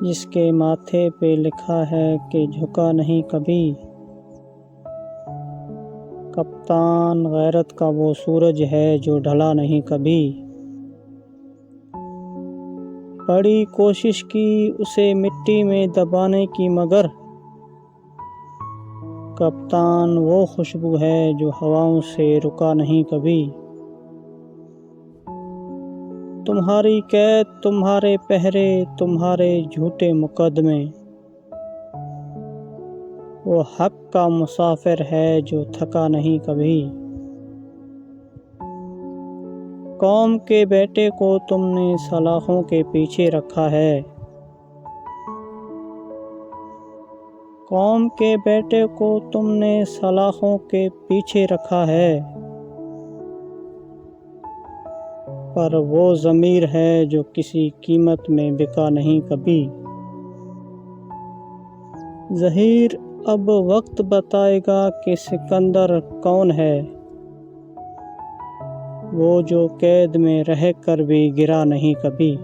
جس کے ماتھے پہ لکھا ہے کہ جھکا نہیں کبھی۔ کپتان غیرت کا وہ سورج ہے جو ڈھلا نہیں کبھی۔ بڑی کوشش کی اسے مٹی میں دبانے کی مگر کپتان وہ خوشبو ہے جو ہواؤں سے رکا نہیں کبھی۔ تمہاری قید، تمہارے پہرے، تمہارے جھوٹے مقدمے، وہ حق کا مسافر ہے جو تھکا نہیں کبھی۔ قوم کے بیٹے کو تم نے سلاخوں کے پیچھے رکھا ہے۔ قوم کے بیٹے کو تم نے سلاخوں کے پیچھے رکھا ہے، پر وہ ضمیر ہے جو کسی قیمت میں بکا نہیں کبھی۔ ظہیر اب وقت بتائے گا کہ سکندر کون ہے، وہ جو قید میں رہ کر بھی گرا نہیں کبھی۔